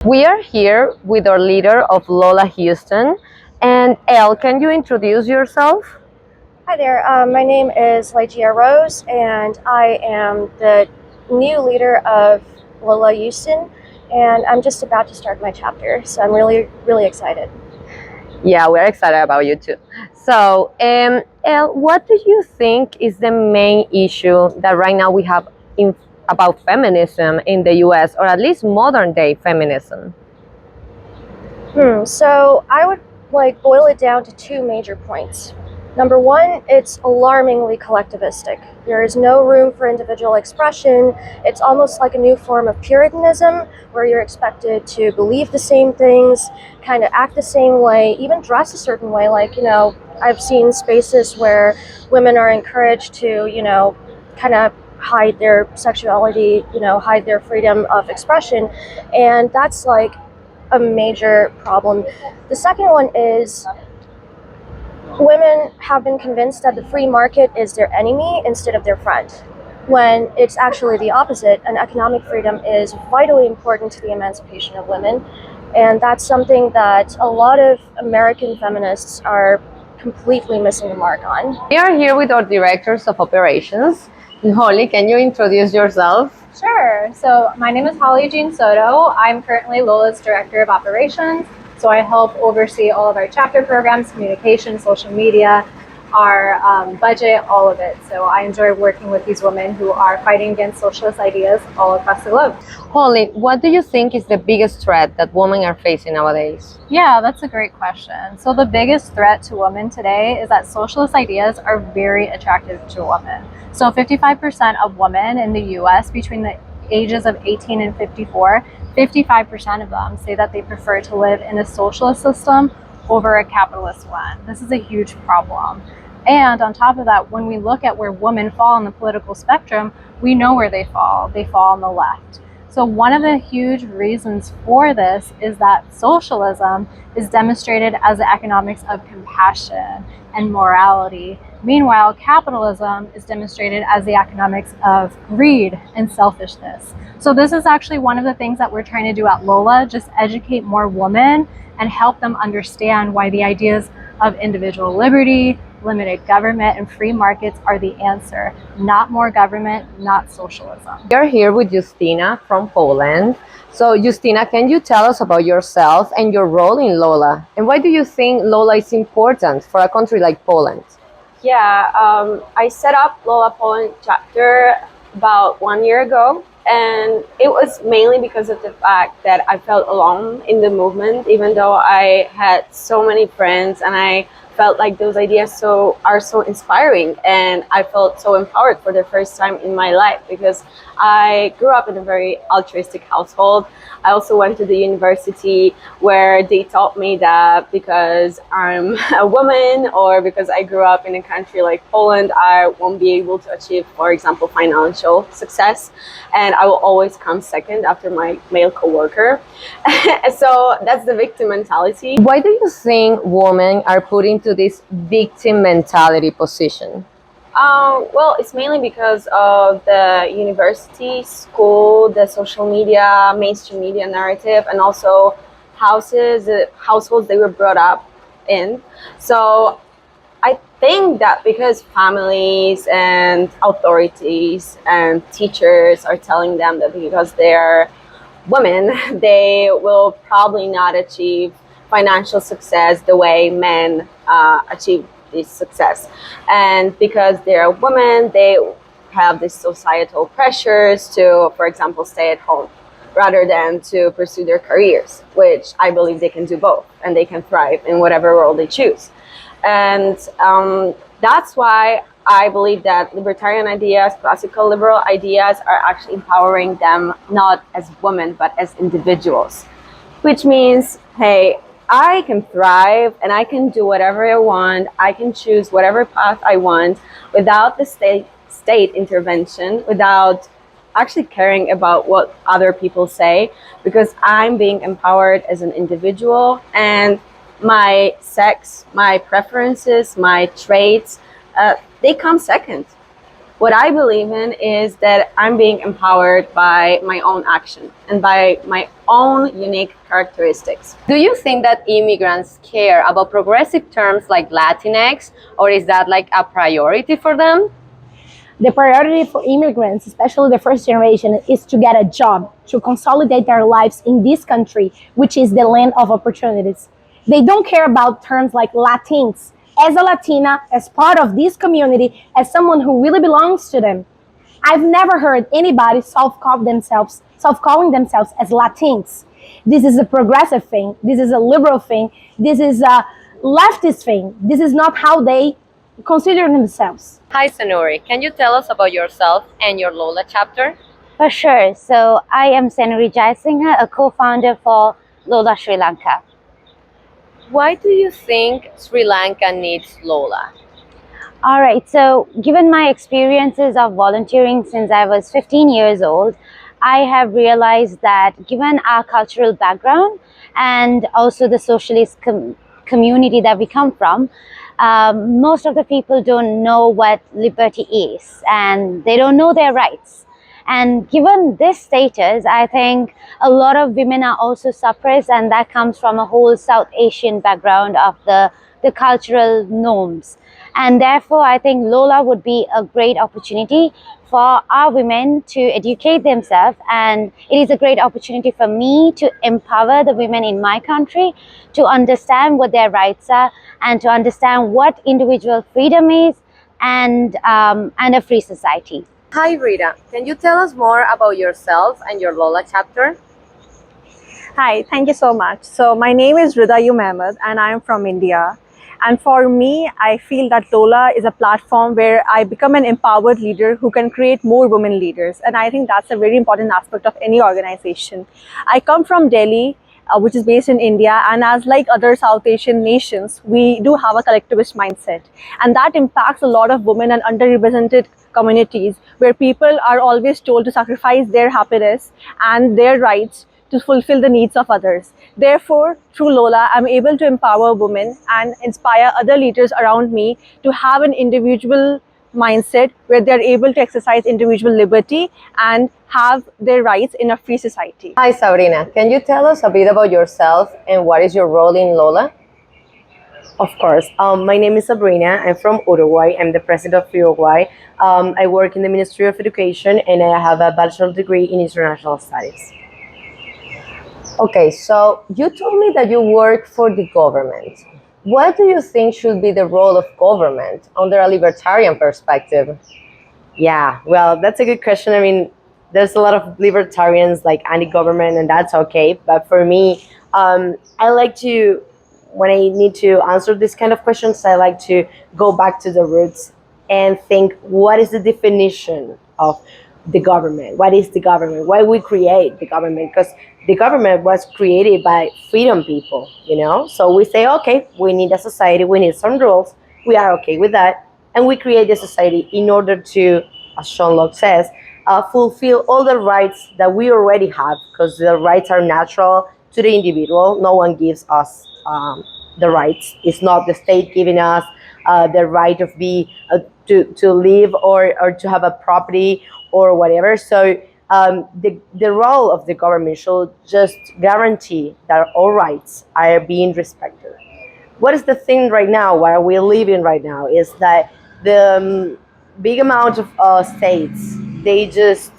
We are here with our leader of LOLA Houston. And Elle, can you introduce yourself? Hi there, my name is Lygia Rose, and I am the new leader of LOLA Houston, and I'm just about to start my chapter, so I'm really excited. Yeah, we're excited about you too. So, Elle, what do you think is the main issue that right now we have about feminism in the US, or at least modern day feminism? So I would boil it down to two major points. Number one, it's alarmingly collectivistic. There is no room for individual expression. It's almost like a new form of Puritanism where you're expected to believe the same things, kind of act the same way, even dress a certain way. I've seen spaces where women are encouraged to, kind of hide their sexuality, hide their freedom of expression. And that's like a major problem. The second one is women have been convinced that the free market is their enemy instead of their friend, when it's actually the opposite, and economic freedom is vitally important to the emancipation of women. And that's something that a lot of American feminists are completely missing the mark on. We are here with our directors of operations. Holly, can you introduce yourself? Sure. So my name is Holly Jean Soto. I'm currently LOLA's Director of Operations. So I help oversee all of our chapter programs, communication, social media, our budget, all of it. So I enjoy working with these women who are fighting against socialist ideas all across the globe. Holly, what do you think is the biggest threat that women are facing nowadays? Yeah, that's a great question. So the biggest threat to women today is that socialist ideas are very attractive to women. So 55% of women in the US between the ages of 18 and 54, 55% of them say that they prefer to live in a socialist system over a capitalist one. This is a huge problem. And on top of that, when we look at where women fall on the political spectrum, we know where they fall. They fall on the left. So one of the huge reasons for this is that socialism is demonstrated as the economics of compassion and morality. Meanwhile, capitalism is demonstrated as the economics of greed and selfishness. So this is actually one of the things that we're trying to do at LOLA, just educate more women and help them understand why the ideas of individual liberty, limited government, and free markets are the answer. Not more government, not socialism. We are here with Justina from Poland. So Justina, can you tell us about yourself and your role in LOLA? And why do you think LOLA is important for a country like Poland? Yeah, I set up LOLA Poland chapter about 1 year ago, and it was mainly because of the fact that I felt alone in the movement, even though I had so many friends, and I felt like those ideas are so inspiring, and I felt so empowered for the first time in my life because I grew up in a very altruistic household. I also went to the university where they taught me that because I'm a woman or because I grew up in a country like Poland, I won't be able to achieve, for example, financial success, and I will always come second after my male coworker. So that's the victim mentality. Why do you think women are put into this victim mentality position? Well, it's mainly because of the university, school, the social media, mainstream media narrative, and also households they were brought up in. So I think that because families and authorities and teachers are telling them that because they're women, they will probably not achieve financial success the way men achieve this success. And because they're women, they have these societal pressures to, for example, stay at home rather than to pursue their careers, which I believe they can do both and they can thrive in whatever role they choose. And that's why I believe that libertarian ideas, classical liberal ideas are actually empowering them not as women, but as individuals, which means, hey, I can thrive and I can do whatever I want. I can choose whatever path I want without the state intervention, without actually caring about what other people say, because I'm being empowered as an individual, and my sex, my preferences, my traits, they come second. What I believe in is that I'm being empowered by my own action and by my own unique characteristics. Do you think that immigrants care about progressive terms like Latinx, or is that like a priority for them? The priority for immigrants, especially the first generation, is to get a job, to consolidate their lives in this country, which is the land of opportunities. They don't care about terms like Latinx. As a Latina, as part of this community, as someone who really belongs to them, I've never heard anybody self-calling themselves as Latinx. This is a progressive thing. This is a liberal thing. This is a leftist thing. This is not how they consider themselves. Hi, Sanuri. Can you tell us about yourself and your LOLA chapter? For sure. So I am Senuri Jaisinghe, a co-founder for LOLA Sri Lanka. Why do you think Sri Lanka needs LOLA? All right. So given my experiences of volunteering since I was 15 years old, I have realized that given our cultural background and also the socialist community that we come from, most of the people don't know what liberty is and they don't know their rights. And given this status, I think a lot of women are also suppressed, and that comes from a whole South Asian background of the cultural norms. And therefore, I think LOLA would be a great opportunity for our women to educate themselves, and it is a great opportunity for me to empower the women in my country to understand what their rights are and to understand what individual freedom is and a free society. Hi, Rita. Can you tell us more about yourself and your LOLA chapter? Hi, thank you so much. So my name is Ridayu Mehmed and I am from India. And for me, I feel that LOLA is a platform where I become an empowered leader who can create more women leaders. And I think that's a very important aspect of any organization. I come from Delhi, which is based in India, and as like other South Asian nations, we do have a collectivist mindset. And that impacts a lot of women and underrepresented communities where people are always told to sacrifice their happiness and their rights to fulfill the needs of others. Therefore, through LOLA, I'm able to empower women and inspire other leaders around me to have an individual mindset where they're able to exercise individual liberty and have their rights in a free society. Hi, Sabrina. Can you tell us a bit about yourself and what is your role in LOLA? Of course. My name is Sabrina. I'm from Uruguay. I'm the president of Uruguay. I work in the Ministry of Education and I have a bachelor's degree in international studies. Okay, so you told me that you work for the government. What do you think should be the role of government under a libertarian perspective? Yeah, well, that's a good question. I mean, there's a lot of libertarians like anti-government, and that's okay. But for me, I like to, when I need to answer this kind of questions, I like to go back to the roots and think, what is the definition of the government? What is the government? Why we create the government? Because the government was created by freedom people, you know? So we say, okay, we need a society, we need some rules. We are okay with that. And we create the society in order to, as Sean Locke says, fulfill all the rights that we already have, because the rights are natural to the individual. No one gives us the rights. It's not the state giving us the right of to live or to have a property or whatever. So the role of the government should just guarantee that all rights are being respected. What is the thing right now, where we're living right now, is that the big amount of states, they just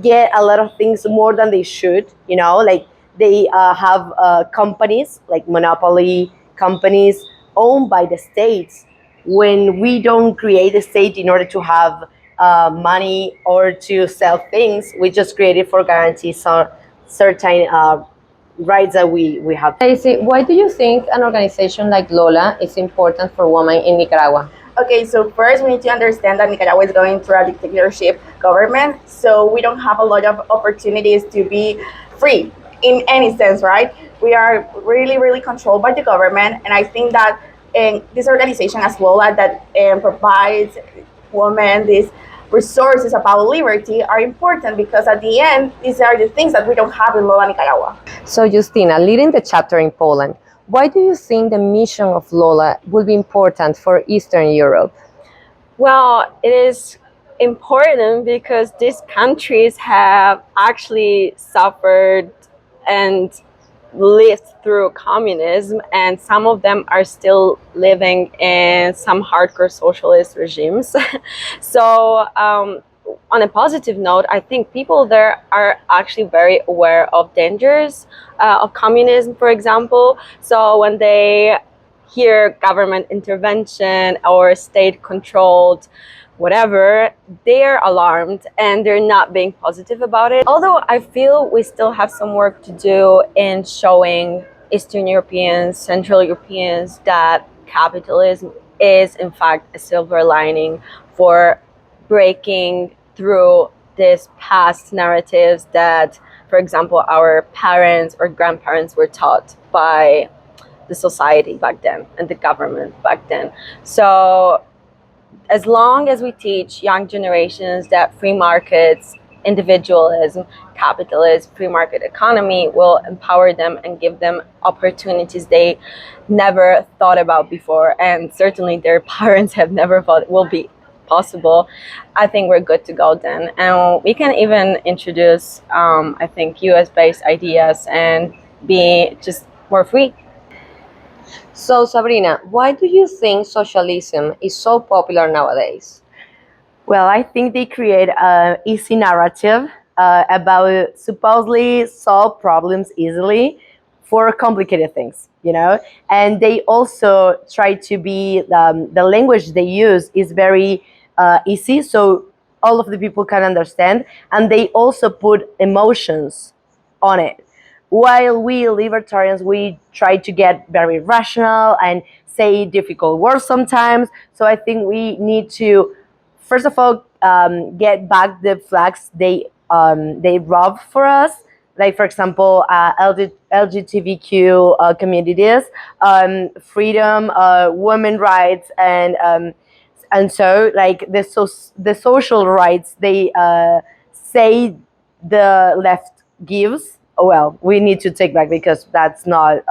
get a lot of things more than they should, you know, like they have companies, like monopoly companies owned by the states, when we don't create a state in order to have money or to sell things. We just create it for guarantee some certain rights that we have. Daisy, why do you think an organization like LOLA is important for women in Nicaragua? Okay, so first we need to understand that Nicaragua is going through a dictatorship government, so we don't have a lot of opportunities to be free in any sense, right? We are really, really controlled by the government, and I think that this organization as LOLA that provides women these resources about liberty are important, because at the end, these are the things that we don't have in LOLA Nicaragua. So Justina, leading the chapter in Poland, why do you think the mission of LOLA will be important for Eastern Europe? Well, it is important because these countries have actually suffered and lived through communism, and some of them are still living in some hardcore socialist regimes. So on a positive note, I think people there are actually very aware of dangers of communism, for example. So when they hear government intervention or state controlled whatever, they're alarmed and they're not being positive about it. Although I feel we still have some work to do in showing Eastern Europeans, Central Europeans that capitalism is in fact a silver lining for breaking through these past narratives that, for example, our parents or grandparents were taught by the society back then and the government back then. So as long as we teach young generations that free markets, individualism, capitalism, free market economy will empower them and give them opportunities they never thought about before, and certainly their parents have never thought will be possible, I think we're good to go then. And we can even introduce, I think, US-based ideas and be just more free. So, Sabrina, why do you think socialism is so popular nowadays? Well, I think they create an easy narrative about supposedly solve problems easily for complicated things, you know? And they also try to be, the language they use is very easy, so all of the people can understand. And they also put emotions on it. While we libertarians, we try to get very rational and say difficult words sometimes. So I think we need to, first of all, get back the flags they robbed for us. Like, for example, LGBTQ communities, freedom, women rights, and so like the social rights they say the left gives. Well, we need to take back because that's not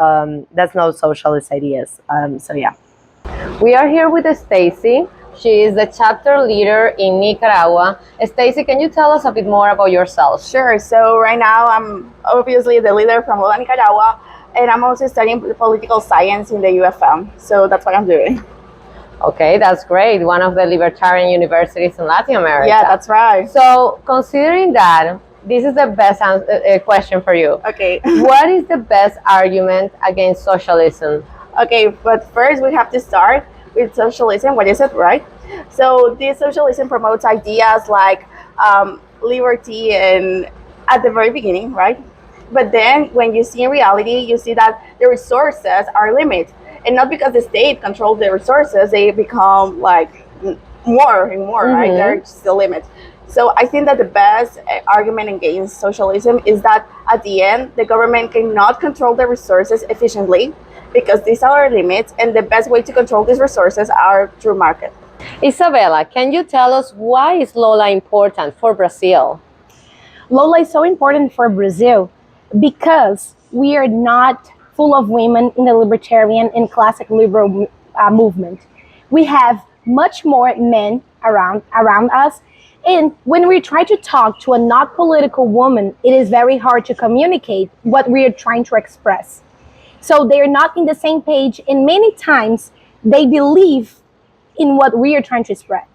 socialist ideas. So yeah. We are here with Stacy. She is the chapter leader in Nicaragua. Stacy, can you tell us a bit more about yourself? Sure. So right now I'm obviously the leader from LOLA, Nicaragua, and I'm also studying political science in the UFM. So that's what I'm doing. Okay, that's great. One of the libertarian universities in Latin America. Yeah, that's right. So, considering that, this is the best question for you. Okay. What is the best argument against socialism? Okay, but first we have to start with socialism. What is it, right? So this socialism promotes ideas like liberty and at the very beginning, right? But then when you see in reality, you see that the resources are limited. And not because the state controls the resources, they become like more and more, right? They're just the limit. So I think that the best argument against socialism is that at the end, the government cannot control the resources efficiently because these are our limits, and the best way to control these resources are through market. Isabella, can you tell us why is LOLA important for Brazil? LOLA is so important for Brazil because we are not full of women in the libertarian and classic liberal movement. We have much more men around us. And when we try to talk to a not political woman, it is very hard to communicate what we are trying to express. So they are not in the same page, and many times they believe in what we are trying to spread.